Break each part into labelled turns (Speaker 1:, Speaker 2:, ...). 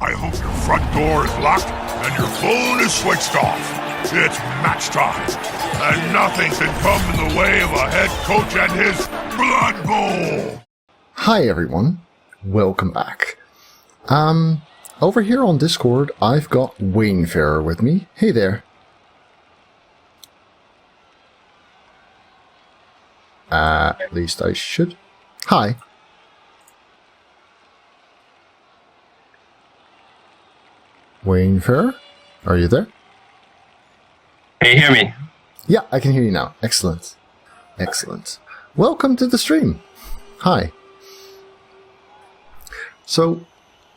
Speaker 1: I hope your front door is locked and your phone is switched off. It's match time, and nothing can come in the way of a head coach and his Blood Bowl.
Speaker 2: Hi everyone, welcome back. Over here on Discord, I've got Waynefarer with me. Hey there. At least I should. Hi. Waynefarer, are you there?
Speaker 3: Can you hear me?
Speaker 2: Yeah, I can hear you now. Excellent. Excellent. Welcome to the stream. Hi. So,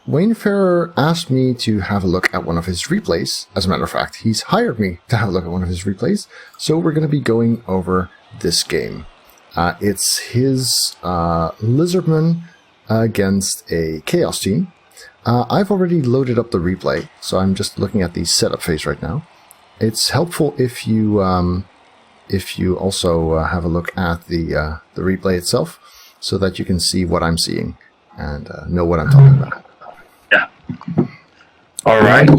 Speaker 2: Waynefarer asked me to have a look at one of his replays. As a matter of fact, he's hired me to have a look at one of his replays. So we're going to be going over this game. It's his Lizardmen against a Chaos team. I've already loaded up the replay, so I'm just looking at the setup phase right now. It's helpful if you also have a look at the replay itself, so that you can see what I'm seeing and know what I'm talking about.
Speaker 3: Yeah. All right.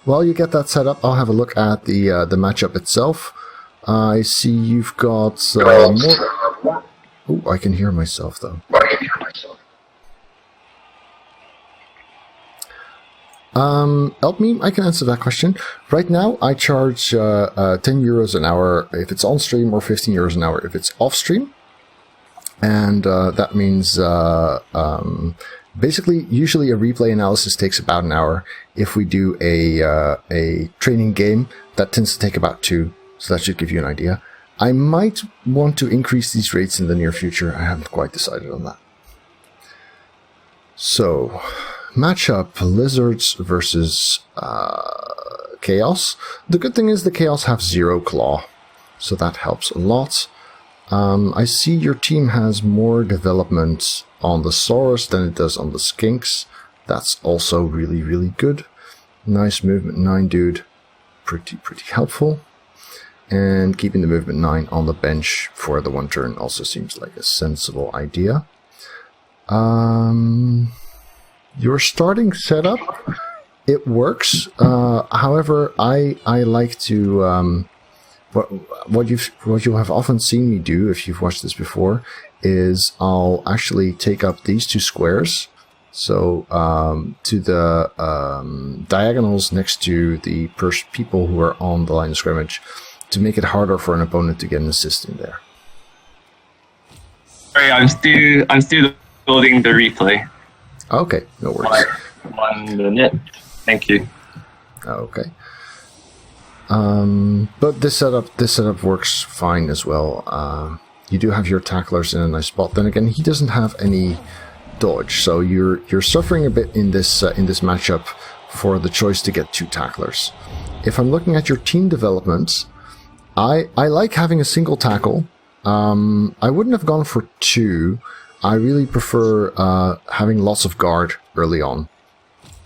Speaker 2: While you get that set up, I'll have a look at the matchup itself. I see you've got more. Oh, I can hear myself though. Help me, I can answer that question. Right now, I charge 10 euros an hour if it's on stream, or 15 euros an hour if it's off stream. And that means basically, usually a replay analysis takes about an hour. If we do a training game, that tends to take about 2. So that should give you an idea. I might want to increase these rates in the near future. I haven't quite decided on that. So, matchup Lizards versus Chaos. The good thing is the Chaos have 0 claw, so that helps a lot. I see your team has more development on the Saurus than it does on the Skinks. That's also really, really good. Nice movement 9, dude. Pretty helpful. And keeping the movement 9 on the bench for the 1 turn also seems like a sensible idea. Your starting setup, it works. However, I like to what you'll have often seen me do, if you've watched this before, is I'll actually take up these 2 squares. So to the diagonals next to the people who are on the line of scrimmage, to make it harder for an opponent to get an assist in there.
Speaker 3: Sorry, I'm still loading the replay.
Speaker 2: Okay, no worries.
Speaker 3: 1 minute. Thank you.
Speaker 2: Okay. But this setup works fine as well. You do have your tacklers in a nice spot. Then again, he doesn't have any dodge, so you're suffering a bit in this matchup for the choice to get 2 tacklers. If I'm looking at your team development, I like having a single tackle. I wouldn't have gone for 2. I really prefer having lots of guard early on,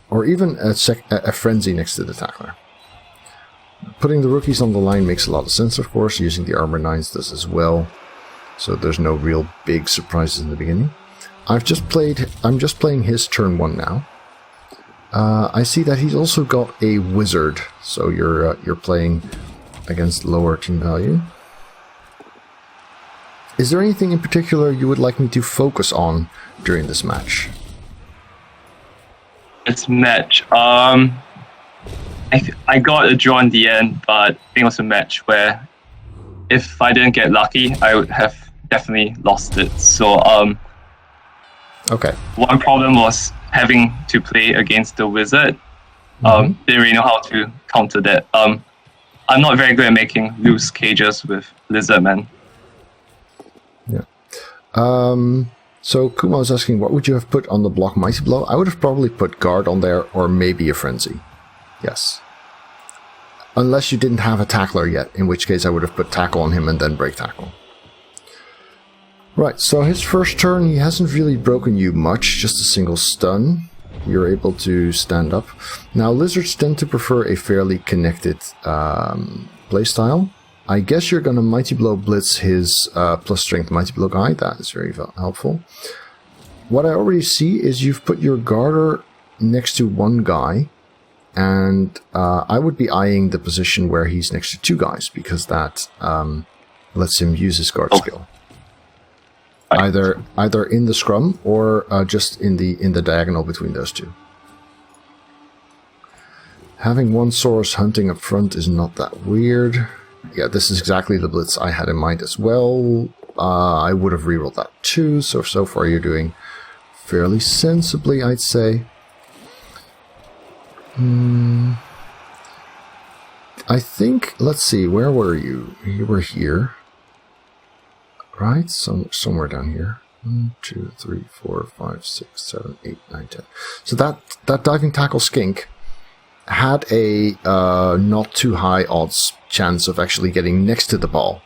Speaker 2: or even a frenzy next to the tackler. Putting the rookies on the line makes a lot of sense, of course. Using the armor 9s does as well, so there's no real big surprises in the beginning. I'm just playing his turn 1 now. I see that he's also got a wizard, so you're playing against lower team value. Is there anything in particular you would like me to focus on during this match?
Speaker 3: It's match. I got a draw in the end, but I think it was a match where if I didn't get lucky, I would have definitely lost it. So
Speaker 2: okay.
Speaker 3: One problem was having to play against the wizard. Didn't really know how to counter that. I'm not very good at making loose cages with Lizardmen.
Speaker 2: Yeah. So Kuma was asking, what would you have put on the block Mighty Blow? I would have probably put guard on there, or maybe a frenzy. Yes. Unless you didn't have a tackler yet, in which case I would have put tackle on him and then break tackle. Right, so his first turn, he hasn't really broken you much, just a single stun. You're able to stand up. Now, lizards tend to prefer a fairly connected playstyle. I guess you're going to Mighty Blow blitz his plus strength Mighty Blow guy. That is very helpful. What I already see is you've put your Garter next to one guy, and I would be eyeing the position where he's next to two guys, because that lets him use his guard skill. Either in the scrum or just in the diagonal between those two. Having one source hunting up front is not that weird. Yeah, this is exactly the blitz I had in mind as well. I would have rerolled that too, so far you're doing fairly sensibly, I'd say. I think, let's see, where were you? You were here. Right? Somewhere down here. 1, 2, 3, 4, 5, 6, 7, 8, 9, 10. So that diving tackle skink had a not too high odds chance of actually getting next to the ball.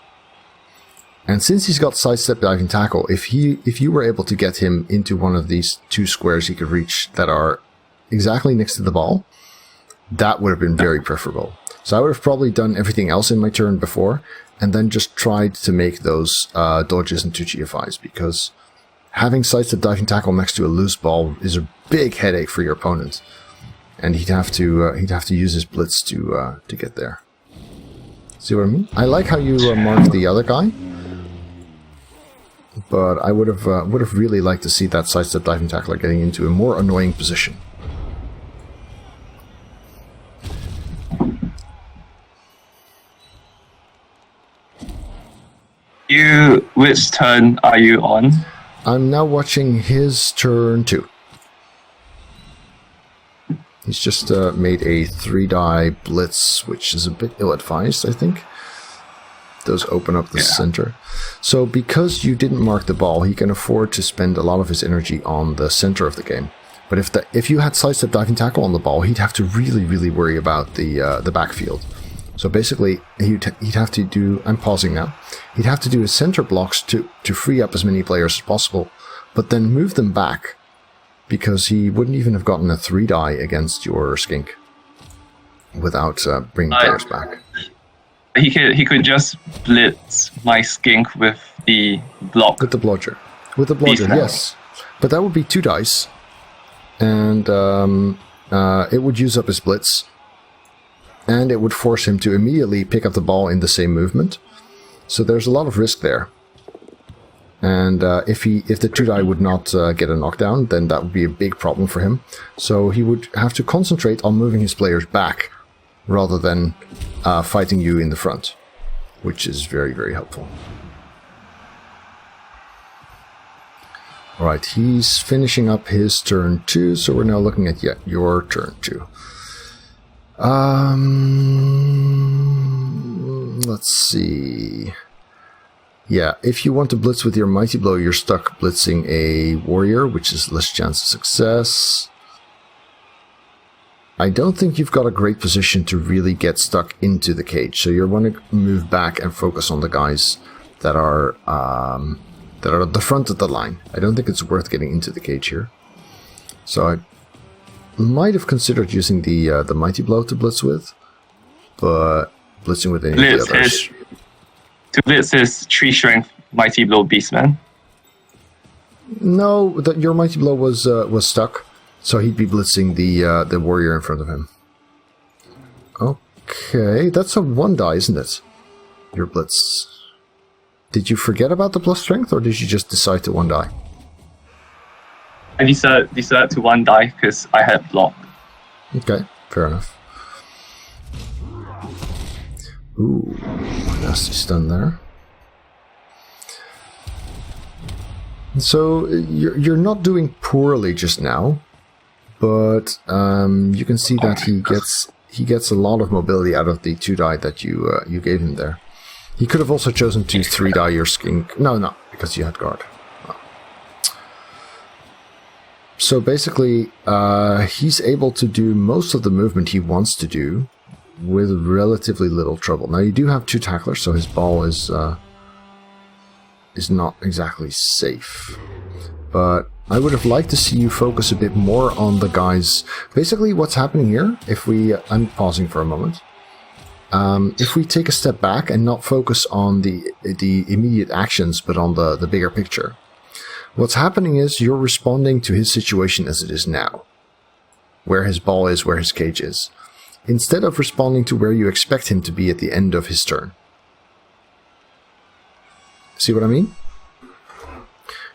Speaker 2: And since he's got sidestep diving tackle, if you were able to get him into one of these two squares he could reach that are exactly next to the ball, that would have been very preferable. So I would have probably done everything else in my turn before, and then just tried to make those dodges into GFIs, because having sidestep diving tackle next to a loose ball is a big headache for your opponent, and he'd have to use his blitz to get there. See what I mean? I like how you marked the other guy, but I would have really liked to see that sidestep diving tackler getting into a more annoying position.
Speaker 3: Which turn are you on?
Speaker 2: I'm now watching his turn 2. He's just made a 3-die blitz, which is a bit ill-advised, I think. Those open up the center. So because you didn't mark the ball, he can afford to spend a lot of his energy on the center of the game. But if you had sidestep diving tackle on the ball, he'd have to really worry about the backfield. So basically, he'd have to do... I'm pausing now. He'd have to do his center blocks to free up as many players as possible, but then move them back, because he wouldn't even have gotten a 3-die against your skink without bringing players back.
Speaker 3: He could just blitz my skink with the block.
Speaker 2: With the blodger. With the blodger, yes. But that would be 2 dice, and it would use up his blitz. And it would force him to immediately pick up the ball in the same movement. So there's a lot of risk there. And if the 2-die would not get a knockdown, then that would be a big problem for him. So he would have to concentrate on moving his players back, rather than fighting you in the front, which is very helpful. Alright, he's finishing up his turn 2, so we're now looking at your turn 2. Let's see. Yeah, if you want to blitz with your Mighty Blow, you're stuck blitzing a warrior, which is less chance of success. I don't think you've got a great position to really get stuck into the cage, so you're going to move back and focus on the guys that are at the front of the line. I don't think it's worth getting into the cage here. So I might have considered using the Mighty Blow to blitz with, but blitzing with any of the others.
Speaker 3: To blitz his Tree Strength Mighty Blow Beastman.
Speaker 2: No, your Mighty Blow was stuck, so he'd be blitzing the warrior in front of him. Okay, that's a 1-die, isn't it? Your blitz. Did you forget about the plus strength, or did you just decide to 1-die?
Speaker 3: I decided to 1-die because I had block.
Speaker 2: Okay, fair enough. Ooh, nasty stun there. So you're not doing poorly just now, but you can see that he gets a lot of mobility out of the 2-die that you gave him there. He could have also chosen to 3-die your skink. No, because you had guard. So basically, he's able to do most of the movement he wants to do with relatively little trouble. Now, you do have 2 tacklers, so his ball is not exactly safe. But I would have liked to see you focus a bit more on the guys. Basically, what's happening here, I'm pausing for a moment. If we take a step back and not focus on the immediate actions, but on the bigger picture, what's happening is you're responding to his situation as it is now. where his ball is, where his cage is, instead of responding to where you expect him to be at the end of his turn. See what I mean?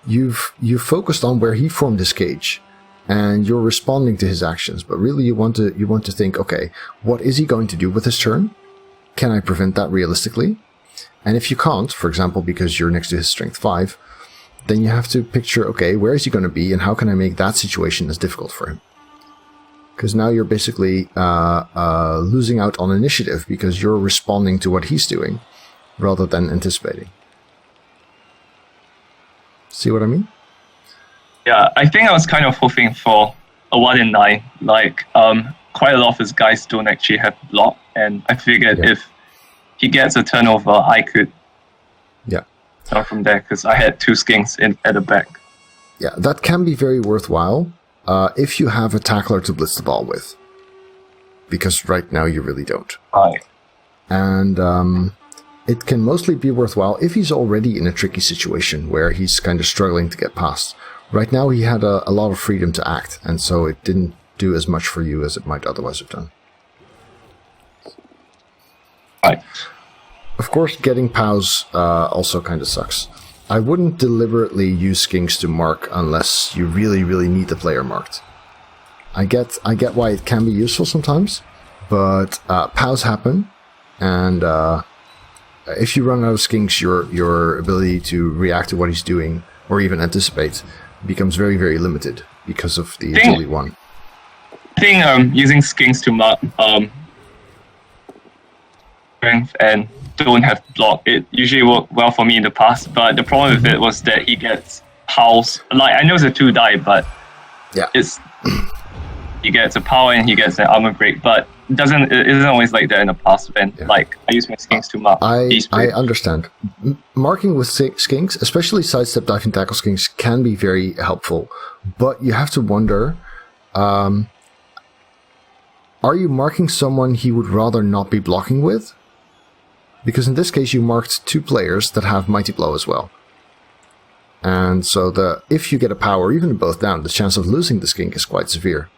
Speaker 2: You've focused on where he formed his cage, and you're responding to his actions. But really, you want to think, okay, what is he going to do with his turn? Can I prevent that realistically? And if you can't, for example, because you're next to his strength 5, then you have to picture, okay, where is he going to be, and how can I make that situation as difficult for him? Because now you're basically losing out on initiative because you're responding to what he's doing rather than anticipating. See what I mean?
Speaker 3: Yeah, I think I was kind of hoping for a 1 in 9. Like, quite a lot of his guys don't actually have block, and I figured if he gets a turnover, I could start from there because I had 2 skinks at the back.
Speaker 2: Yeah, that can be very worthwhile if you have a tackler to blitz the ball with, because right now you really don't.
Speaker 3: Right.
Speaker 2: And it can mostly be worthwhile if he's already in a tricky situation where he's kind of struggling to get past. Right now he had a lot of freedom to act, and so it didn't do as much for you as it might otherwise have done.
Speaker 3: Right.
Speaker 2: Of course, getting POWs also kind of sucks. I wouldn't deliberately use skinks to mark unless you really, really need the player marked. I get why it can be useful sometimes, but POWs happen, and if you run out of skinks, your ability to react to what he's doing, or even anticipate, becomes very, very limited because of the agility 1.
Speaker 3: I think using skinks to mark strength and don't have block, it usually worked well for me in the past, but the problem with it was that he gets pulse. Like, I know it's a 2 die, but he gets a power and he gets an armor break, but it isn't always like that in the past when like I use my skinks to mark.
Speaker 2: I understand. Marking with skinks, especially sidestep diving tackle skinks, can be very helpful, but you have to wonder, are you marking someone he would rather not be blocking with? Because in this case you marked 2 players that have Mighty Blow as well. And so if you get a power, even both down, the chance of losing the skink is quite severe.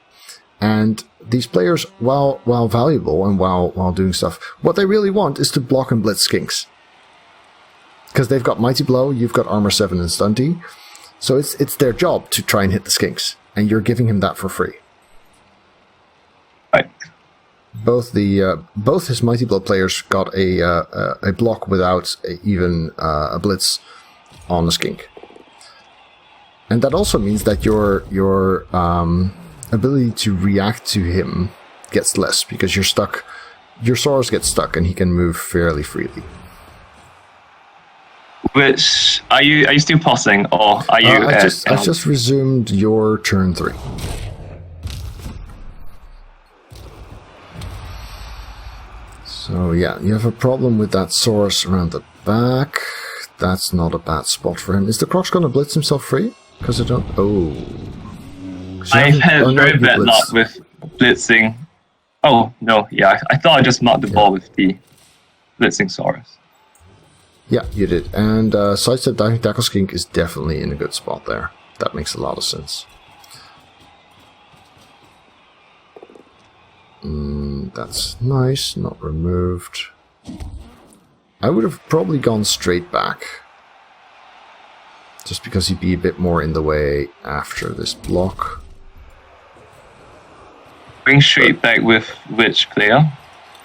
Speaker 2: And these players, while valuable and while doing stuff, what they really want is to block and blitz skinks. Because they've got Mighty Blow, you've got Armor 7 and Stunty, so it's their job to try and hit the skinks, and you're giving him that for free.
Speaker 3: Right.
Speaker 2: Both his Mighty Blow players got a block without even a blitz on the skink, and that also means that your ability to react to him gets less because you're stuck. Your Saurus gets stuck, and he can move fairly freely.
Speaker 3: Which are you still pausing, or are you?
Speaker 2: I just resumed your turn 3. So yeah, you have a problem with that Saurus around the back. That's not a bad spot for him. Is the Crocs going to blitz himself free? Because I don't. Oh.
Speaker 3: I've had very bad luck with blitzing. Oh no, yeah, I thought I just marked the ball with the blitzing Saurus.
Speaker 2: Yeah, you did. And sidestep diving tackle skink is definitely in a good spot there. That makes a lot of sense. That's nice, not removed. I would have probably gone straight back. Just because he'd be a bit more in the way after this block.
Speaker 3: Going straight back with which player?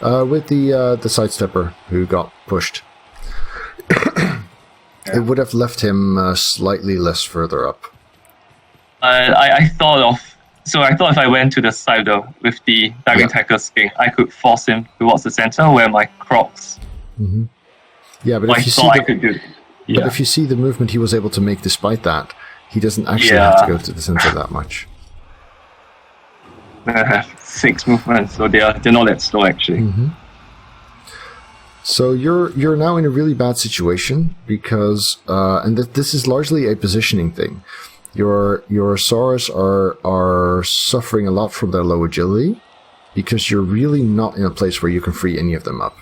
Speaker 2: With the sidestepper who got pushed. It would have left him slightly less further up.
Speaker 3: I thought if I went to the side with the diving tackle skink, I could force him towards the center where my Crocs.
Speaker 2: Mm-hmm. Yeah, but if you see the movement he was able to make despite that, he doesn't actually have to go to the center that much.
Speaker 3: I have 6 movements, so they're not that slow actually.
Speaker 2: Mm-hmm. So you're now in a really bad situation because, and this is largely a positioning thing. Your Saurus are suffering a lot from their low agility because you're really not in a place where you can free any of them up.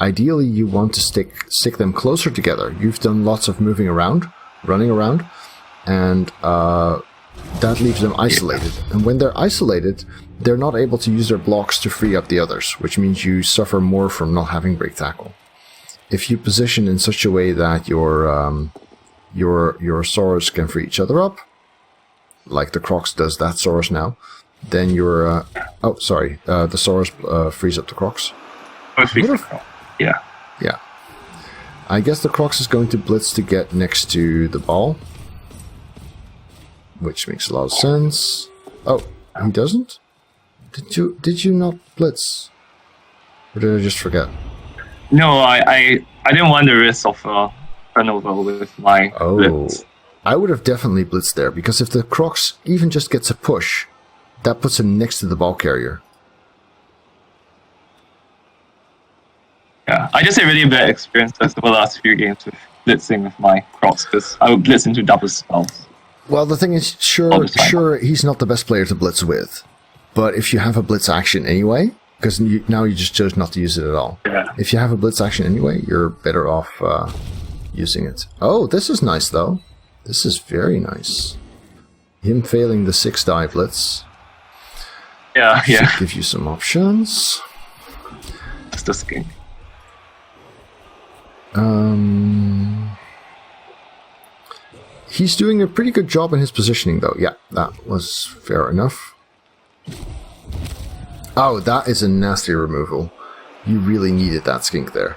Speaker 2: Ideally, you want to stick them closer together. You've done lots of moving around, running around, and that leaves them isolated. And when they're isolated, they're not able to use their blocks to free up the others, which means you suffer more from not having break tackle. If you position in such a way that your Saurus can free each other up, like the Crocs does that Saurus now, then your the Saurus frees up the Crocs.
Speaker 3: Yeah.
Speaker 2: Yeah. I guess the Crocs is going to blitz to get next to the ball, which makes a lot of sense. Oh, he doesn't? Did you not blitz? Or did I just forget?
Speaker 3: No, I didn't want the risk of turnover with my blitz.
Speaker 2: I would have definitely blitzed there, because if the Crocs even just gets a push, that puts him next to the ball carrier.
Speaker 3: Yeah, I just had really bad experiences over the last few games with blitzing with my Crocs, because I would blitz into double spells.
Speaker 2: Well, the thing is, sure, he's not the best player to blitz with, but if you have a blitz action anyway, because now you just chose not to use it at all.
Speaker 3: Yeah.
Speaker 2: If you have a blitz action anyway, you're better off using it. Oh, this is nice, though. This is very nice. Him failing the 6-die blitz.
Speaker 3: Yeah.
Speaker 2: Should give you some options.
Speaker 3: It's the skink.
Speaker 2: He's doing a pretty good job in his positioning, though. Yeah, that was fair enough. Oh, that is a nasty removal. You really needed that skink there.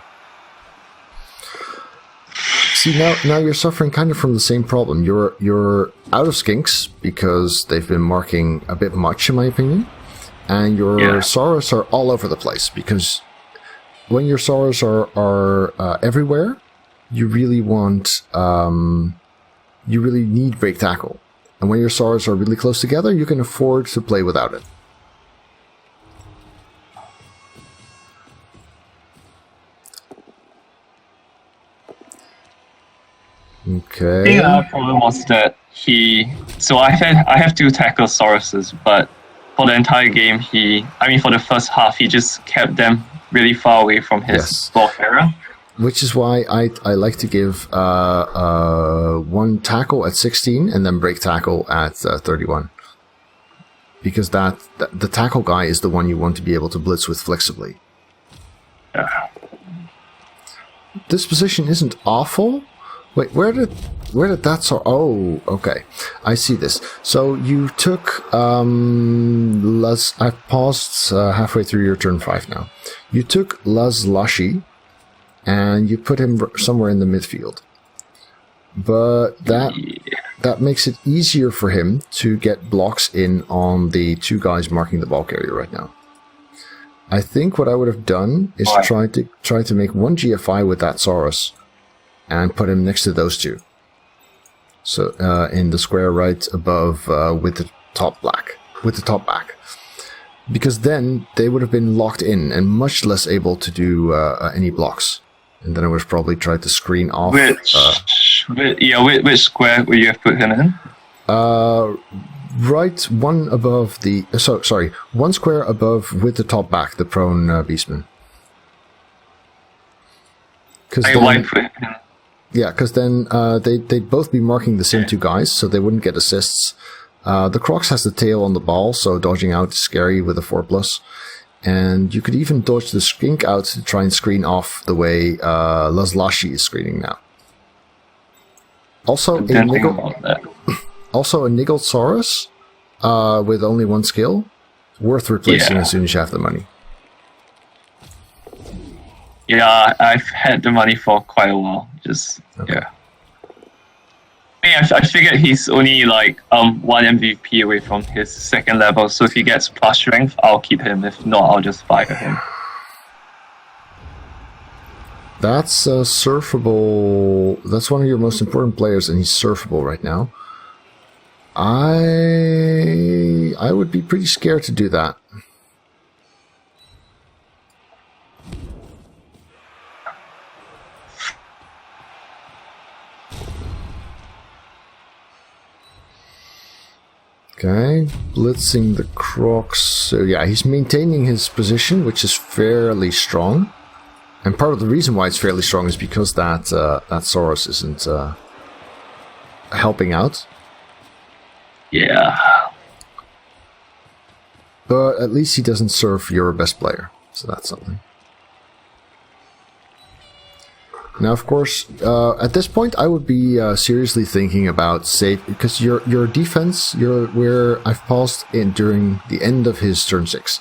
Speaker 2: See, now you're suffering kind of from the same problem. You're out of skinks because they've been marking a bit much, in my opinion, and your Saurus are all over the place, because when your Saurus are everywhere, you really want you really need break tackle, and when your Saurus are really close together, you can afford to play without it. Okay.
Speaker 3: I think our problem was that I have 2 tackle Sauruses, but for the entire game, for the first half, he just kept them really far away from his Waynefarer.
Speaker 2: Which is why I like to give 1 tackle at 16 and then break tackle at 31. Because the tackle guy is the one you want to be able to blitz with flexibly.
Speaker 3: Yeah.
Speaker 2: This position isn't awful. Wait, where did that oh, okay. I see this. So you took I've paused halfway through your turn 5 now. You took Lazlashi and you put him somewhere in the midfield. But that makes it easier for him to get blocks in on the 2 guys marking the ball carrier right now. I think what I would have done is try to make 1 GFI with that Saurus and put him next to those 2. So in the square right above with the top back. Because then they would have been locked in and much less able to do any blocks. And then I would have probably tried to screen off.
Speaker 3: Which square would you have put him in?
Speaker 2: Right, one above the... one square above with the top back, the prone Beastman.
Speaker 3: Why put him in?
Speaker 2: Yeah, because then they'd both be marking the same 2 guys, so they wouldn't get assists. The Crocs has the tail on the ball, so dodging out is scary with a 4+. And you could even dodge the skink out to try and screen off the way Lazlashi is screening now. Also, a niggled Saurus with only 1 skill, worth replacing as soon as you have the money.
Speaker 3: Yeah, I've had the money for quite a while. I figured he's only like 1 MVP away from his 2nd level, so if he gets plus strength, I'll keep him. If not, I'll just fire him.
Speaker 2: That's surfable. That's one of your most important players, and he's surfable right now. I would be pretty scared to do that. Okay, blitzing the Crocs. So yeah, he's maintaining his position, which is fairly strong. And part of the reason why it's fairly strong is because that Saurus isn't helping out.
Speaker 3: Yeah.
Speaker 2: But at least he doesn't serve your best player, so that's something. Now, of course, at this point, I would be seriously thinking about save, because your defense, where I've paused in during the end of his turn 6.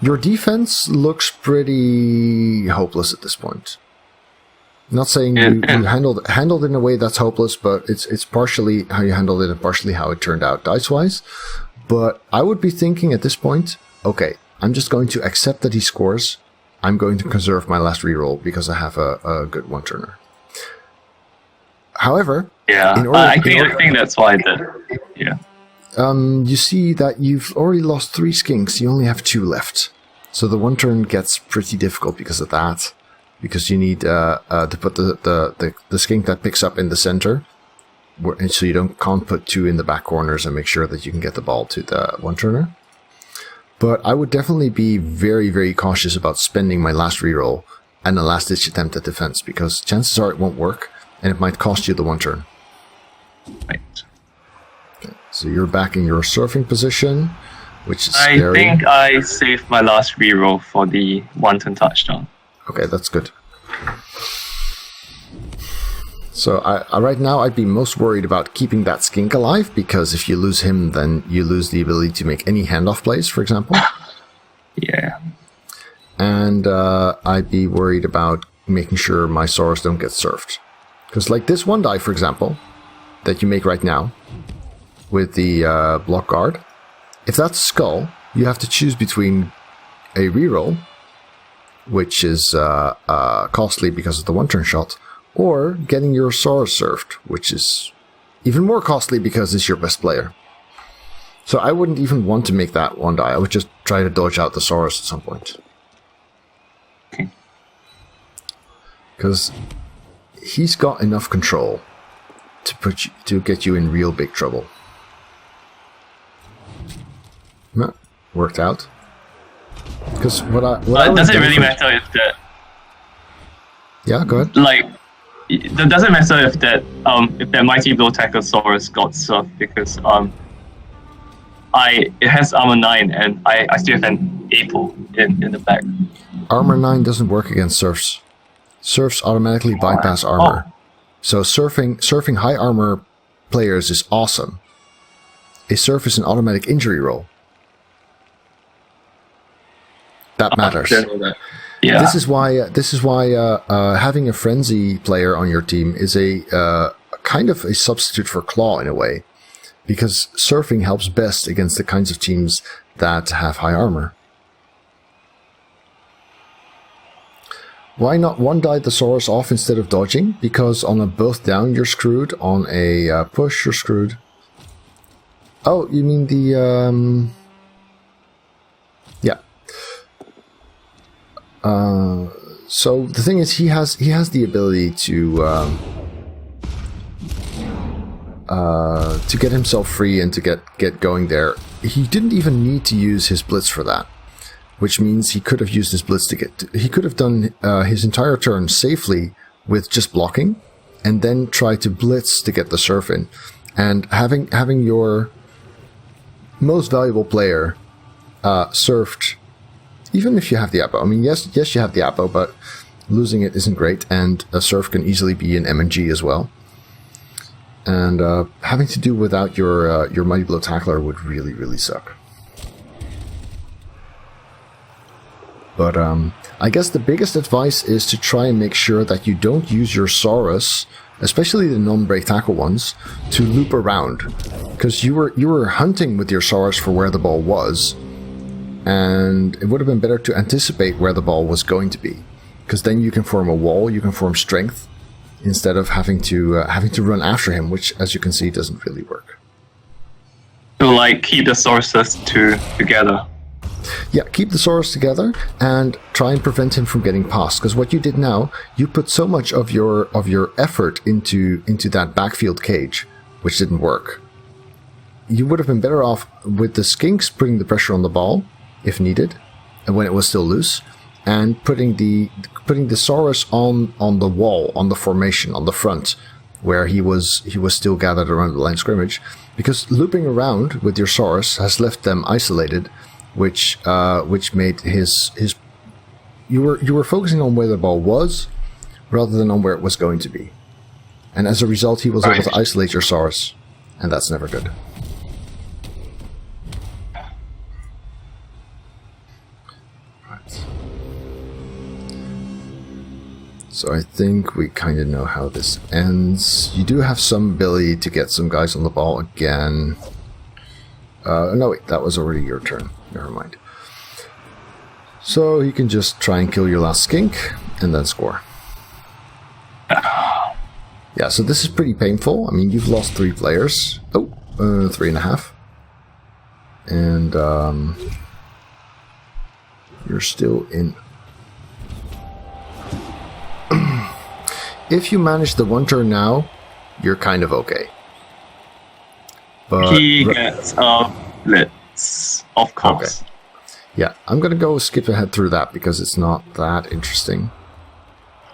Speaker 2: Your defense looks pretty hopeless at this point. Not saying you handled in a way that's hopeless, but it's partially how you handled it and partially how it turned out dice-wise. But I would be thinking at this point, okay, I'm just going to accept that he scores. I'm going to conserve my last reroll because I have a good one-turner. However,
Speaker 3: I think that's why I did. Yeah.
Speaker 2: You see that you've already lost 3 skinks. You only have 2 left. So the one turn gets pretty difficult because of that. Because you need to put the skink that picks up in the center. And so you can't put 2 in the back corners and make sure that you can get the ball to the one-turner. But I would definitely be very, very cautious about spending my last reroll and a last-ditch attempt at defense, because chances are it won't work, and it might cost you the one turn.
Speaker 3: Right.
Speaker 2: Okay, so you're back in your surfing position, which is scary.
Speaker 3: I think I saved my last reroll for the one-turn touchdown.
Speaker 2: Okay, that's good. So right now I'd be most worried about keeping that skink alive, because if you lose him, then you lose the ability to make any handoff plays, for example.
Speaker 3: Yeah.
Speaker 2: And I'd be worried about making sure my Saurus don't get surfed. Because like this one die, for example, that you make right now, with the block guard, if that's skull, you have to choose between a reroll, which is costly because of the one-turn shot, or getting your Saurus surfed, which is even more costly because it's your best player. So I wouldn't even want to make that one die. I would just try to dodge out the Saurus at some point. Because he's got enough control to get you in real big trouble. No, worked out. Because
Speaker 3: does it really matter if that?
Speaker 2: Yeah, go ahead.
Speaker 3: Like, it doesn't matter if that mighty blow Tachosaurus got surfed, because it has armor 9 and I still have an Apple in the back.
Speaker 2: Armor 9 doesn't work against surfs. Surfs automatically bypass armor.
Speaker 3: Oh.
Speaker 2: So surfing high armor players is awesome. A surf is an automatic injury roll. That matters.
Speaker 3: Yeah.
Speaker 2: This is why having a frenzy player on your team is a kind of a substitute for claw in a way, because surfing helps best against the kinds of teams that have high armor. Why not one die the Saurus off instead of dodging? Because on a both down you're screwed, on a push you're screwed. Oh, you mean the yeah. So the thing is, he has the ability to get himself free and to get going there. He didn't even need to use his blitz for that, which means he could have used his blitz he could have done his entire turn safely with just blocking, and then try to blitz to get the surf in. And having your most valuable player surfed, even if you have the Apo. I mean, yes, you have the Apo, but losing it isn't great, and a surf can easily be an M&G as well. And having to do without your Mighty Blow Tackler would really, really suck. But I guess the biggest advice is to try and make sure that you don't use your Saurus, especially the non-break tackle ones, to loop around. Because you were hunting with your Saurus for where the ball was, and it would have been better to anticipate where the ball was going to be. Because then you can form a wall, you can form strength, instead of having to run after him, which, as you can see, doesn't really work.
Speaker 3: So, like, keep the sources together.
Speaker 2: Yeah, keep the Saurus together and try and prevent him from getting past. Because what you did now, you put so much of your effort into that backfield cage, which didn't work. You would have been better off with the Skinks putting the pressure on the ball, if needed, and when it was still loose, and putting the Saurus on the wall, on the formation, on the front, where he was still gathered around the line of scrimmage, because looping around with your Saurus has left them isolated, which made his you were focusing on where the ball was rather than on where it was going to be, and as a result he was able to isolate your Saurus, and that's never good. So I think we kind of know how this ends. You do have some ability to get some guys on the ball again. No, wait, that was already your turn. Never mind. So you can just try and kill your last skink and then score. Yeah, so this is pretty painful. I mean, you've lost 3 players. Oh, 3.5. And you're still in. If you manage the 1 turn now, you're kind of okay. But
Speaker 3: he gets blitz, of course.
Speaker 2: Okay. Yeah, I'm gonna go skip ahead through that because it's not that interesting,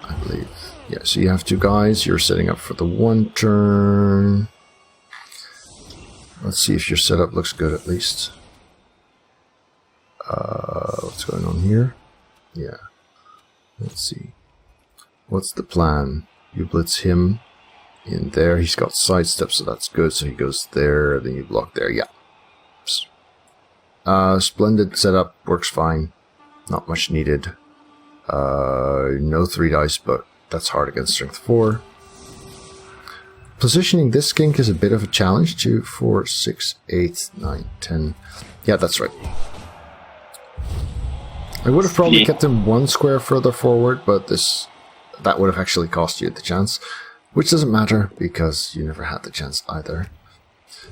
Speaker 2: I believe. Yeah, so you have 2 guys. You're setting up for the 1 turn. Let's see if your setup looks good at least. What's going on here? Yeah. Let's see. What's the plan? You blitz him in there. He's got sidestep, so that's good. So he goes there, then you block there. Yeah. Splendid setup. Works fine. Not much needed. No 3 dice, but that's hard against strength 4. Positioning this skink is a bit of a challenge. 2, 4, 6, 8, 9, 10. Yeah, that's right. I would have probably kept him 1 square further forward, but that would have actually cost you the chance, which doesn't matter because you never had the chance either.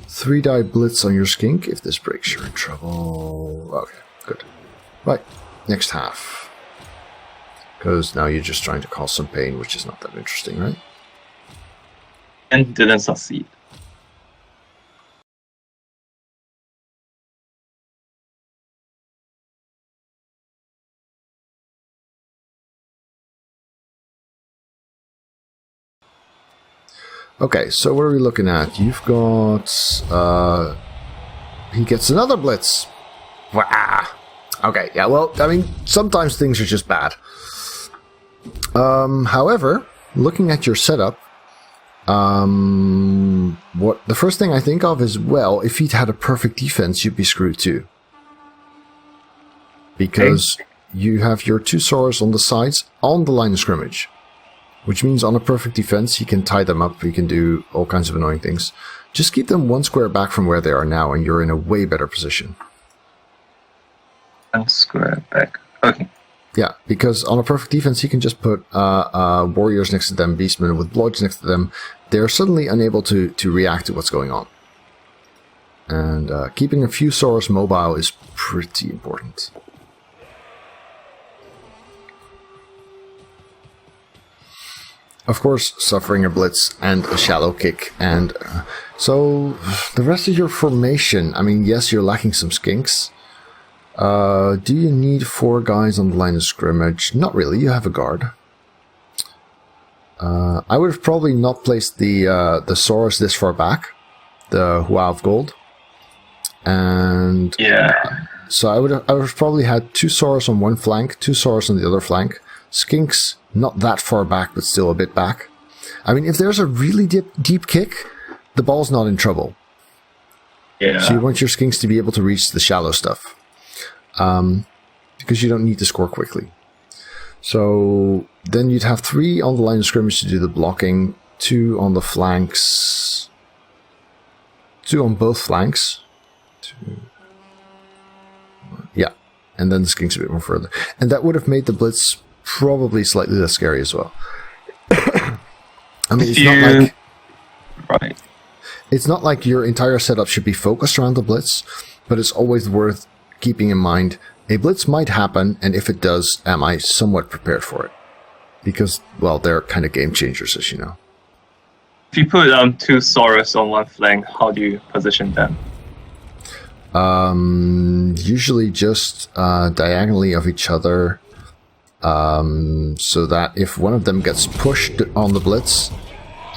Speaker 2: 3 die blitz on your skink. If this breaks, you're in trouble. Okay, good. Right, next half. Because now you're just trying to cause some pain, which is not that interesting, right?
Speaker 3: And didn't succeed.
Speaker 2: Okay, so what are we looking at? You've got... he gets another blitz. Wow. Okay, yeah, well, I mean, sometimes things are just bad. However, looking at your setup, the first thing I think of is, well, if he'd had a perfect defense, you'd be screwed too. Because you have your 2 Saurus on the sides on the line of scrimmage. Which means on a perfect defense, he can tie them up, he can do all kinds of annoying things. Just keep them 1 square back from where they are now, and you're in a way better position.
Speaker 3: 1 square back. Okay.
Speaker 2: Yeah, because on a perfect defense, he can just put warriors next to them, beastmen with blodge next to them. They're suddenly unable to react to what's going on. And keeping a few Saurus mobile is pretty important. Of course, suffering a blitz and a shallow kick, and so the rest of your formation, I mean, yes, you're lacking some skinks. Do you need 4 guys on the line of scrimmage? Not really, you have a guard. I would have probably not placed the Saurus this far back, the Hua of Gold. And
Speaker 3: yeah,
Speaker 2: so I would have probably had 2 Saurus on one flank, 2 Saurus on the other flank. Skinks not that far back, but still a bit back. I mean, if there's a really deep kick, the ball's not in trouble.
Speaker 3: Yeah.
Speaker 2: So you want your skinks to be able to reach the shallow stuff, because you don't need to score quickly. So then you'd have 3 on the line of scrimmage to do the blocking, 2 on the flanks, 2 on both flanks. 2. Yeah, and then the skinks a bit more further, and that would have made the blitz probably slightly less scary as well. I mean, it's not like...
Speaker 3: Right.
Speaker 2: It's not like your entire setup should be focused around the blitz, but it's always worth keeping in mind a blitz might happen, and if it does, am I somewhat prepared for it? Because, well, they're kind of game changers, as you know.
Speaker 3: If you put 2 Saurus on one flank, how do you position them?
Speaker 2: Usually just diagonally of each other. So that if one of them gets pushed on the blitz,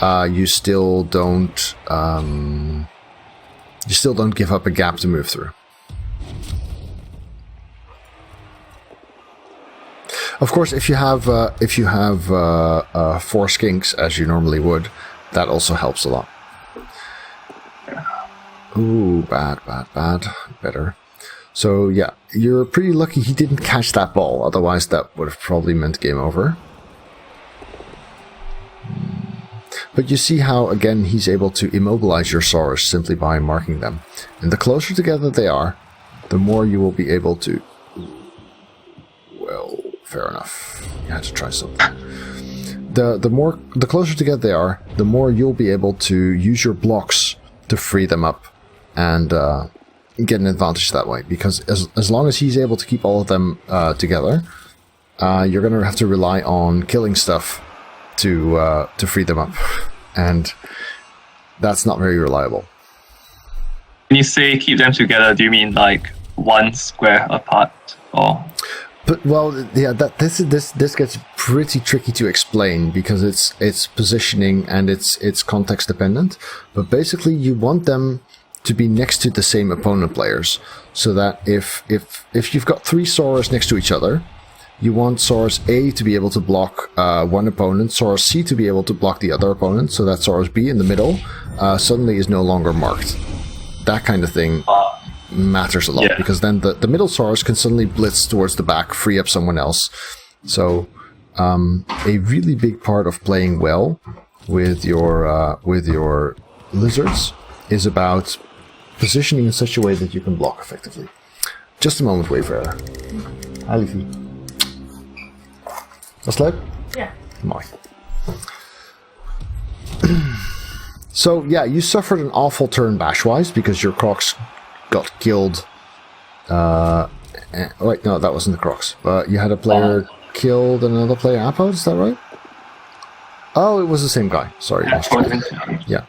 Speaker 2: you still don't give up a gap to move through. Of course, if you have 4 skinks, as you normally would, that also helps a lot. Ooh, bad. Better. So yeah, you're pretty lucky he didn't catch that ball, otherwise that would have probably meant game over. But you see how, again, he's able to immobilize your Saurus simply by marking them. And the closer together they are, the more you will be able to... Well, fair enough. You had to try something. The closer together they are, the more you'll be able to use your blocks to free them up and get an advantage that way. Because as long as he's able to keep all of them together, you're going to have to rely on killing stuff to free them up, and that's not very reliable.
Speaker 3: When you say keep them together, do you mean like 1 square apart, or?
Speaker 2: But well, yeah, this gets pretty tricky to explain because it's positioning and it's context dependent. But basically, you want them to be next to the same opponent players, so that if you've got 3 Saurus next to each other, you want Saurus A to be able to block one opponent, Saurus C to be able to block the other opponent, so that Saurus B in the middle suddenly is no longer marked. That kind of thing matters a lot, because then the middle Saurus can suddenly blitz towards the back, free up someone else. So a really big part of playing well with your lizards is about positioning in such a way that you can block effectively. Just a moment, Wayfarer. Hi, Leafy. Was leuk?
Speaker 4: Ja.
Speaker 2: Mooi. So, yeah, you suffered an awful turn bash-wise because your Crocs got killed. Wait, no, that wasn't the Crocs. You had a player killed and another player Apo, is that right? Oh, it was the same guy. Sorry. Yeah.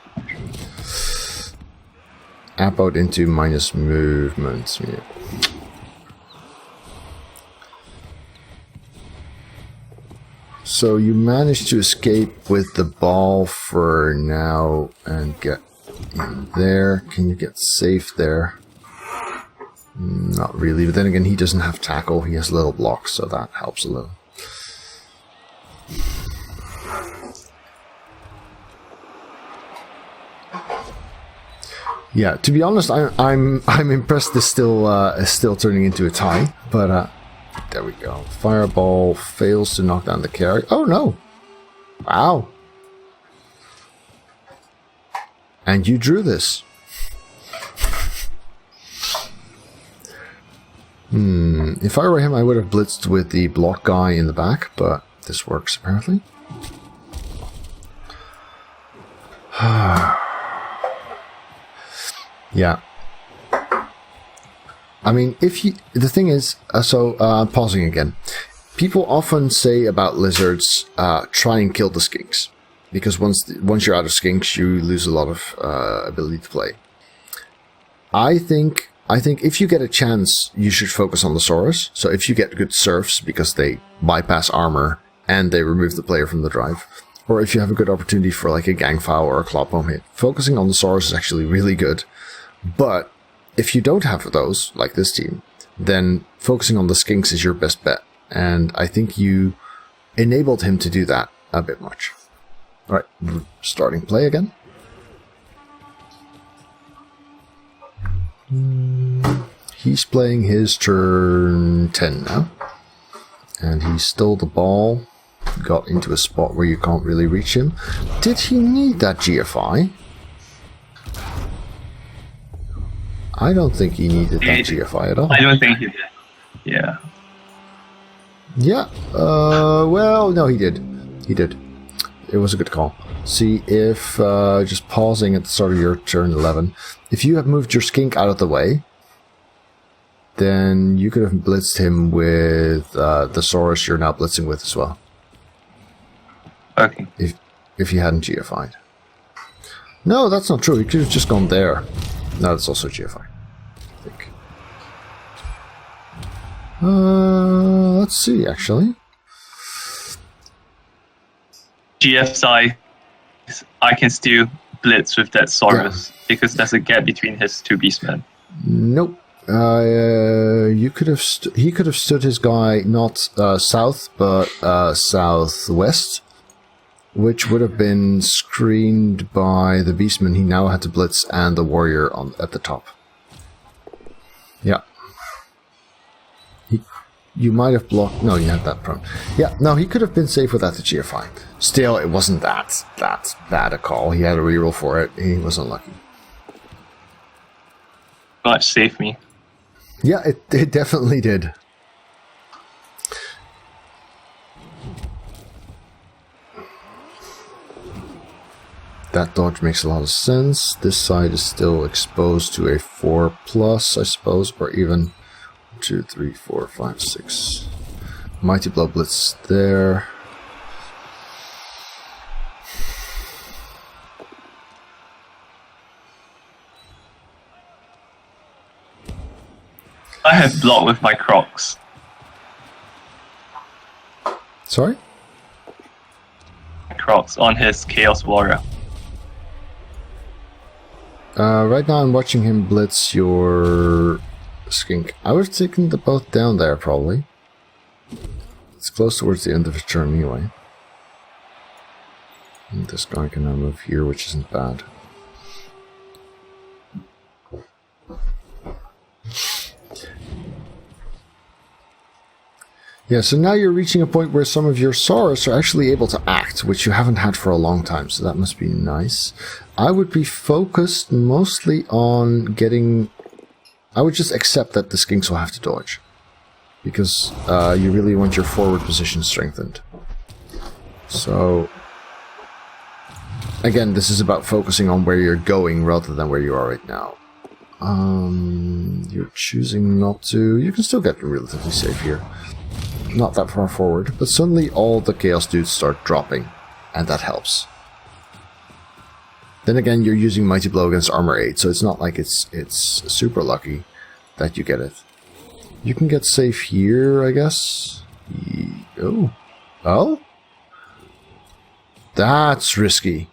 Speaker 2: Apoed into minus movement. Yeah. So you managed to escape with the ball for now and get in there. Can you get safe there? Not really, but then again, he doesn't have tackle. He has little blocks, so that helps a little. Yeah, to be honest, I'm impressed this is still turning into a tie, but there we go. Fireball fails to knock down the carry. Oh no! Wow. And you drew this. If I were him, I would have blitzed with the block guy in the back, but this works apparently. Yeah. I mean, the thing is, pausing again. People often say about lizards, try and kill the skinks. Because once you're out of skinks, you lose a lot of ability to play. I think if you get a chance, you should focus on the Saurus. So if you get good serfs, because they bypass armor and they remove the player from the drive, or if you have a good opportunity for like a gang foul or a claw bomb hit, focusing on the Saurus is actually really good. But if you don't have those, like this team, then focusing on the skinks is your best bet. And I think you enabled him to do that a bit much. Alright, starting play again. He's playing his turn 10 now. And he stole the ball, got into a spot where you can't really reach him. Did he need that GFI? I don't think he needed that GFI at all.
Speaker 3: I don't think he did. Yeah.
Speaker 2: Yeah. Well, no, he did. He did. It was a good call. See, if, just pausing at the start of your turn 11, if you have moved your skink out of the way, then you could have blitzed him with the Saurus you're now blitzing with as well.
Speaker 3: Okay.
Speaker 2: If you hadn't GFI'd. No, that's not true. You could have just gone there. No, that's also GFI, I think. Let's see, actually.
Speaker 3: GFI I can still blitz with that Saurus because there's a gap between his two beastmen.
Speaker 2: Nope. You could have. He could have stood his guy not south, but southwest, which would have been screened by the beastman. He now had to blitz and the warrior at the top. Yeah. You might have blocked. No, you had that prone. Yeah. No, he could have been safe with that to cheer fine. Still, it wasn't that bad a call. He had a reroll for it. He was unlucky.
Speaker 3: God save me.
Speaker 2: Yeah, it definitely did. That dodge makes a lot of sense. This side is still exposed to a 4+, I suppose, or even 2, 3, 4, 5, 6. Mighty Blow Blitz there.
Speaker 3: I have blocked with my Crocs.
Speaker 2: Sorry?
Speaker 3: Crocs on his Chaos Warrior.
Speaker 2: Right now I'm watching him blitz your skink. I was taking the both down there, probably. It's close towards the end of his turn anyway. And this guy can now move here, which isn't bad. Yeah, so now you're reaching a point where some of your Saurus are actually able to act, which you haven't had for a long time, so that must be nice. I would be focused mostly on getting... I would just accept that the skinks will have to dodge, because you really want your forward position strengthened. So, again, this is about focusing on where you're going rather than where you are right now. You're choosing not to... You can still get relatively safe here. Not that far forward, but suddenly all the Chaos dudes start dropping, and that helps. Then again, you're using Mighty Blow against Armor 8, so it's not like it's super lucky that you get it. You can get safe here, I guess. Oh. Oh? That's risky.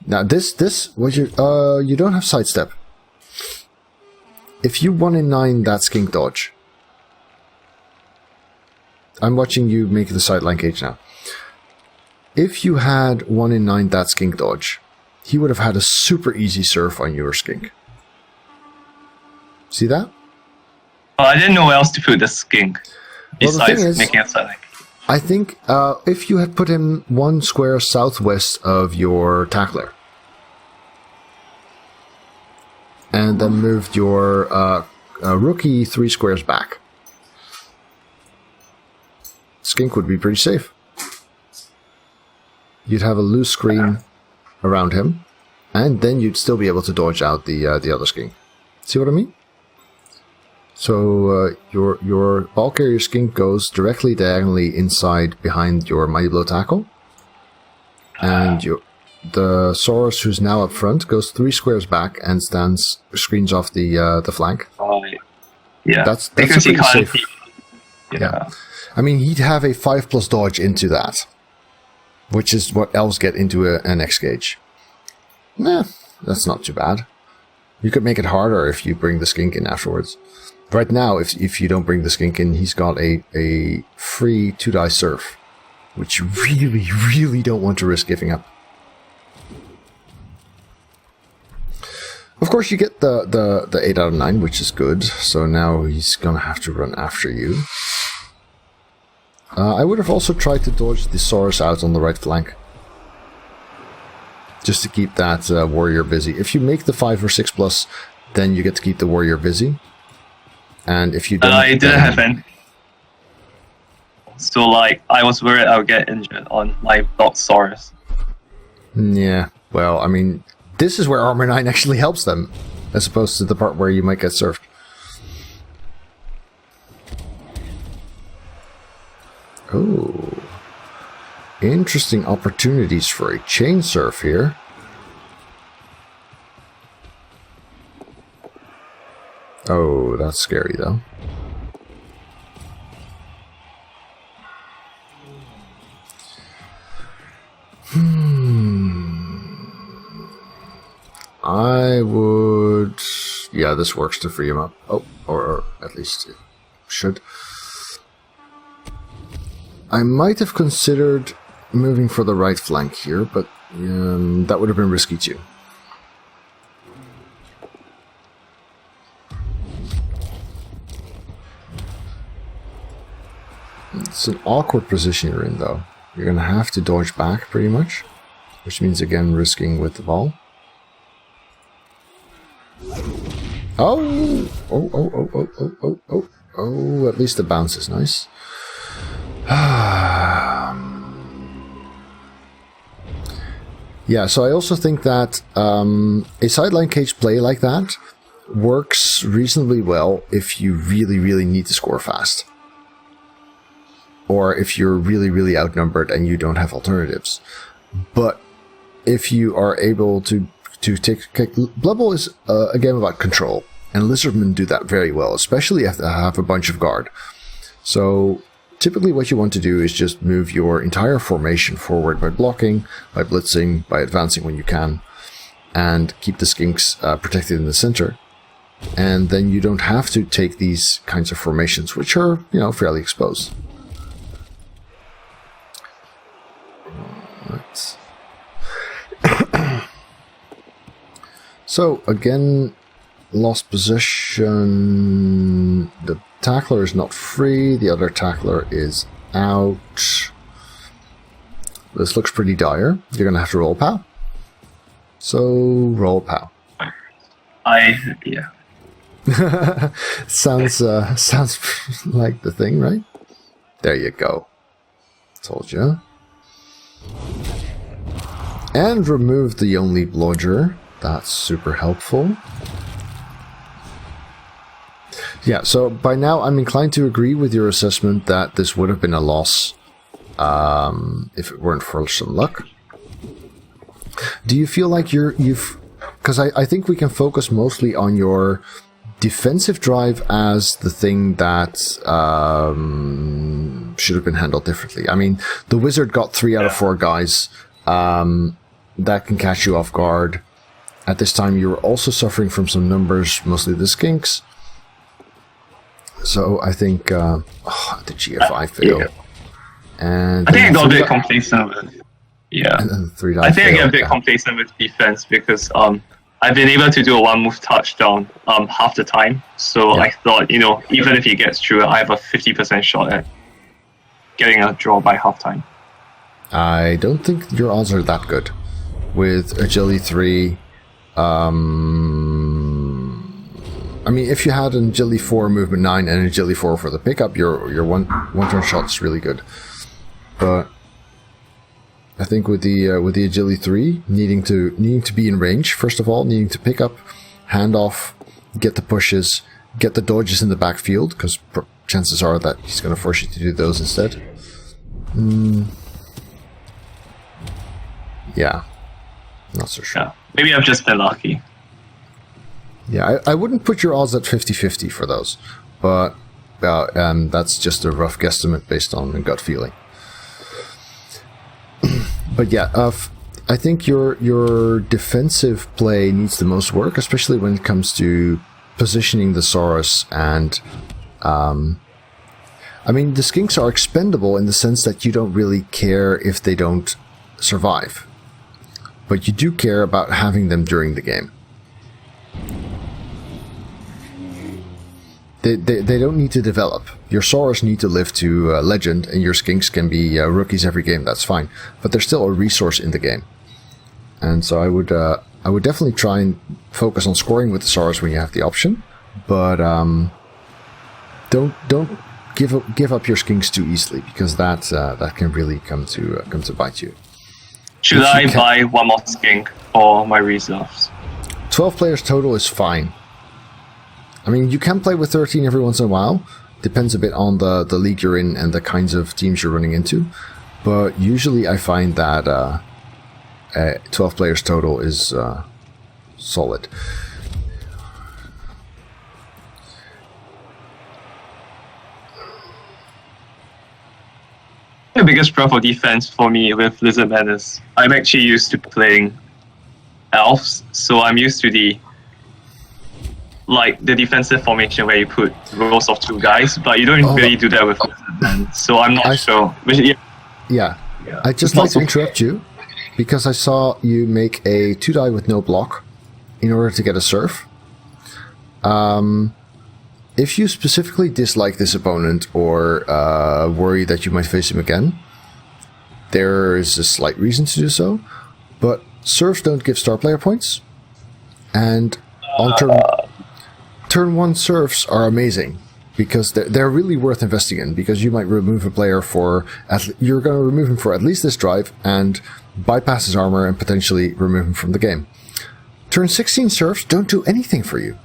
Speaker 2: Now what you don't have sidestep. If you 1 in 9 that skink dodge, I'm watching you make the sideline cage now. If you had 1 in 9 that skink dodge, he would have had a super easy surf on your skink. See that?
Speaker 3: Oh, I didn't know where else to put the skink. Besides making a sideline.
Speaker 2: I think if you had put him 1 square southwest of your tackler, and then moved your rookie 3 squares back, skink would be pretty safe. You'd have a loose screen around him, and then you'd still be able to dodge out the other skink. See what I mean? So your ball carrier skink goes directly diagonally inside behind your Mighty Blow tackle, and the Saurus who's now up front goes 3 squares back and screens off the flank.
Speaker 3: Yeah,
Speaker 2: that's
Speaker 3: because
Speaker 2: a pretty safe.
Speaker 3: Yeah.
Speaker 2: I mean, he'd have a 5+ dodge into that, which is what elves get into an X gauge. Nah, that's not too bad. You could make it harder if you bring the skink in afterwards. Right now, if you don't bring the skink in, he's got a free 2-die surf, which you really, really don't want to risk giving up. Of course, you get the 8 out of 9, which is good, so now he's gonna have to run after you. I would have also tried to dodge the Saurus out on the right flank, just to keep that warrior busy. If you make the 5 or 6+, then you get to keep the warrior busy. And if you don't...
Speaker 3: I didn't have any. So, like, I was worried I would get injured on my blocked Saurus.
Speaker 2: Yeah, well, I mean, this is where Armor 9 actually helps them, as opposed to the part where you might get surfed. Oh, interesting opportunities for a chain surf here. Oh, that's scary though. I would... Yeah, this works to free him up. Oh, or at least it should. I might have considered moving for the right flank here, but that would have been risky too. It's an awkward position you're in, though. You're going to have to dodge back, pretty much. Which means, again, risking with the ball. Oh! Oh, at least the bounce is nice. Yeah, so I also think that a sideline cage play like that works reasonably well if you really, really need to score fast. Or if you're really, really outnumbered and you don't have alternatives. But if you are able to take... Blood Bowl is a game about control. And Lizardmen do that very well, especially if they have a bunch of guard. So typically what you want to do is just move your entire formation forward by blocking, by blitzing, by advancing when you can. And keep the skinks protected in the center. And then you don't have to take these kinds of formations, which are, fairly exposed. Right. So, again, lost position. The tackler is not free. The other tackler is out. This looks pretty dire. You're going to have to roll POW. So, roll POW.
Speaker 3: Yeah.
Speaker 2: Sounds like the thing, right? There you go. Told you. And remove the only blodger. That's super helpful. Yeah, so by now I'm inclined to agree with your assessment that this would have been a loss if it weren't for some luck. Do you feel like you've... Because I think we can focus mostly on your defensive drive as the thing that should have been handled differently. I mean, the wizard got 3 out of 4 guys. That can catch you off guard. At this time, you were also suffering from some numbers, mostly the skinks. So I think the GFI fail.
Speaker 3: Yeah.
Speaker 2: And
Speaker 3: I think I got a bit complacent with... Yeah.
Speaker 2: And then 3
Speaker 3: I think I get a bit complacent with defense because I've been able to do a 1-move touchdown half the time. So I thought, even if he gets through, I have a 50% shot at getting a draw by halftime.
Speaker 2: I don't think your odds are that good. With Agility 3, I mean, if you had an Agility 4, Movement 9, and an Agility 4 for the pickup, your one-turn shot's really good. But I think with the Agility 3, needing to be in range, first of all, needing to pick up, hand off, get the pushes, get the dodges in the backfield, because chances are that he's going to force you to do those instead. Yeah. Not so sure.
Speaker 3: Yeah. Maybe I've just been lucky.
Speaker 2: Yeah, I wouldn't put your odds at 50-50 for those. But that's just a rough guesstimate based on a gut feeling. But yeah, I think your defensive play needs the most work, especially when it comes to positioning the Saurus and... I mean, the skinks are expendable in the sense that you don't really care if they don't survive. But you do care about having them during the game. They don't need to develop. Your Saurus need to live to legend, and your skinks can be rookies every game. That's fine, but they're still a resource in the game. And so I would definitely try and focus on scoring with the Saurus when you have the option, but don't give up your skinks too easily, because that can really come to bite you.
Speaker 3: Should I buy one more skink for my reserves?
Speaker 2: 12 players total is fine. I mean, you can play with 13 every once in a while. Depends a bit on the league you're in and the kinds of teams you're running into. But usually I find that 12 players total is solid.
Speaker 3: biggest problem for defense for me with Lizardmen is I'm actually used to playing elves, so I'm used to the defensive formation where you put rows of 2 guys, but you don't really do that with Lizardmen. So I'm not sure.
Speaker 2: Yeah. I'd just like to interrupt you because I saw you make a 2-die with no block in order to get a surf. If you specifically dislike this opponent or worry that you might face him again, there is a slight reason to do so, but surfs don't give star player points, and on turn 1 surfs are amazing because they're really worth investing in, because you might remove a player you're going to remove him for at least this drive and bypass his armor and potentially remove him from the game. Turn 16 surfs don't do anything for you,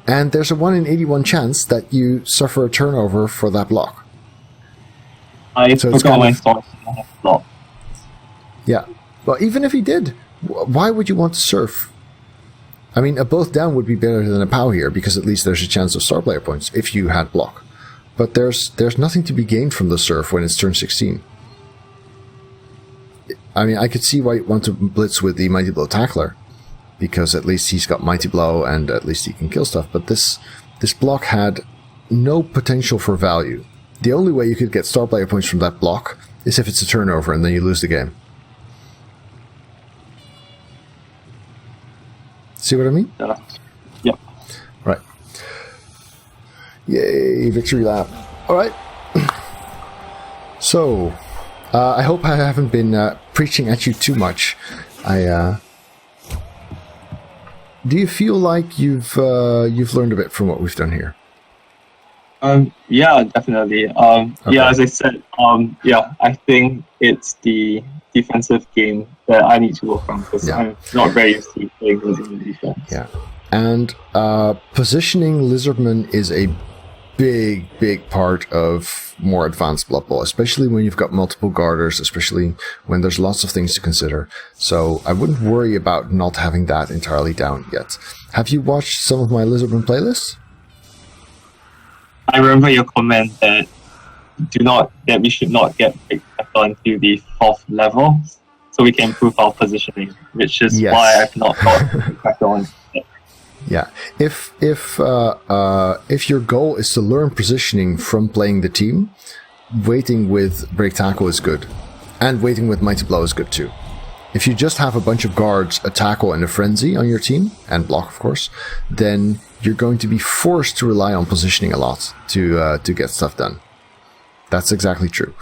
Speaker 2: and there's a 1 in 81 chance that you suffer a turnover for that block.
Speaker 3: I forgot my thoughts on that block.
Speaker 2: Yeah, well, even if he did, why would you want to surf? I mean, a both down would be better than a POW here, because at least there's a chance of star player points if you had block. But there's nothing to be gained from the surf when it's turn 16. I mean, I could see why you want to blitz with the Mighty Blow Tackler, because at least he's got Mighty Blow and at least he can kill stuff. But this block had no potential for value. The only way you could get star player points from that block is if it's a turnover and then you lose the game. See what I mean?
Speaker 3: Yep.
Speaker 2: Right. Yay, victory lap. Alright. So, I hope I haven't been preaching at you too much. Do you feel like you've learned a bit from what we've done here?
Speaker 3: Yeah, definitely. Okay. Yeah, as I said, I think it's the defensive game that I need to work on, because I'm not very used to playing Lizardman defense.
Speaker 2: Yeah, and positioning Lizardmen is a big part of more advanced Blood Bowl, especially when you've got multiple guarders, especially when there's lots of things to consider. So I wouldn't worry about not having that entirely down yet. Have you watched some of my Lizardmen playlists?
Speaker 3: I remember your comment that we should not get Big Tackle into the 4th level, so we can improve our positioning, which is why I've not got Big Tackle on it.
Speaker 2: Yeah, if your goal is to learn positioning from playing the team, waiting with Break Tackle is good, and waiting with Mighty Blow is good too. If you just have a bunch of guards, a tackle, and a frenzy on your team, and block of course, then you're going to be forced to rely on positioning a lot to get stuff done. That's exactly true.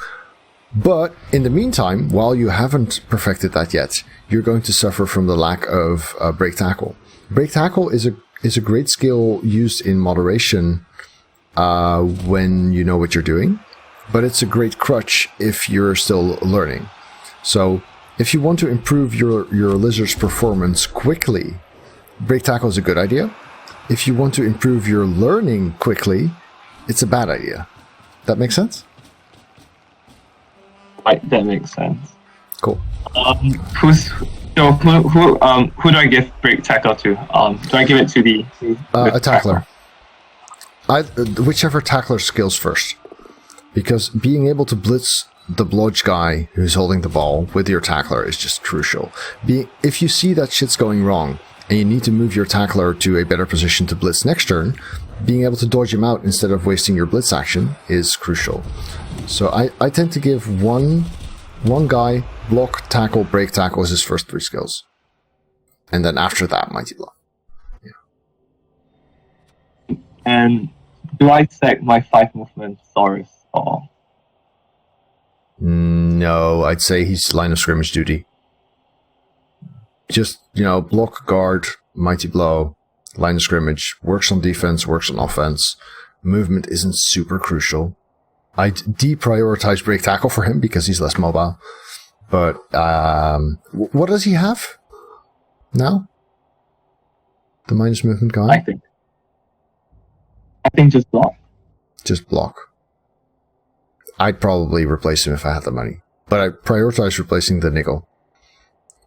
Speaker 2: But in the meantime, while you haven't perfected that yet, you're going to suffer from the lack of Break Tackle. Break Tackle is a great skill used in moderation when you know what you're doing, but it's a great crutch if you're still learning. So if you want to improve your lizard's performance quickly, Break Tackle is a good idea. If you want to improve your learning quickly, it's a bad idea. That makes sense?
Speaker 3: Right, that makes sense.
Speaker 2: Cool.
Speaker 3: Who do I give Break Tackle to? Do I give it to the
Speaker 2: a tackler? Whichever tackler skills first, because being able to blitz the blodge guy who's holding the ball with your tackler is just crucial. If you see that shit's going wrong and you need to move your tackler to a better position to blitz next turn, being able to dodge him out instead of wasting your blitz action is crucial. So I tend to give one guy block, tackle, break tackle as his first 3 skills, and then after that Mighty Blow. Yeah.
Speaker 3: And do I set my 5 movement Saurus or?
Speaker 2: No, I'd say he's line of scrimmage duty. Just, block, guard, Mighty Blow, line of scrimmage, works on defense, works on offense. Movement isn't super crucial. I'd deprioritize break tackle for him because he's less mobile. But what does he have now? The minus movement guy?
Speaker 3: I think just block.
Speaker 2: Just block. I'd probably replace him if I had the money. But I prioritize replacing the nickel.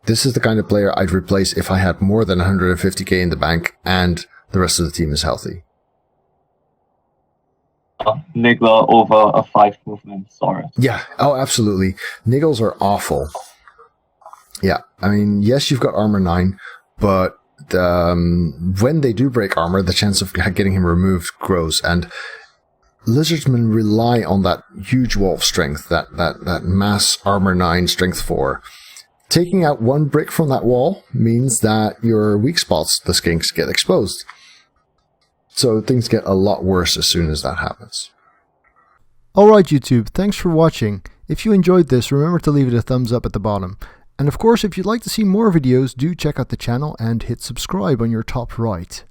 Speaker 2: This is the kind of player I'd replace if I had more than 150k in the bank and the rest of the team is healthy.
Speaker 3: Niggler over a 5 movement Saurus.
Speaker 2: Yeah. Oh, absolutely. Niggles are awful. Yeah. I mean, yes, you've got armor 9, but when they do break armor, the chance of getting him removed grows. And Lizardmen rely on that huge wall of strength, that mass armor 9, strength 4. Taking out one brick from that wall means that your weak spots, the skinks, get exposed. So things get a lot worse as soon as that happens.
Speaker 4: Alright YouTube, thanks for watching. If you enjoyed this, remember to leave it a thumbs up at the bottom. And of course, if you'd like to see more videos, do check out the channel and hit subscribe on your top right.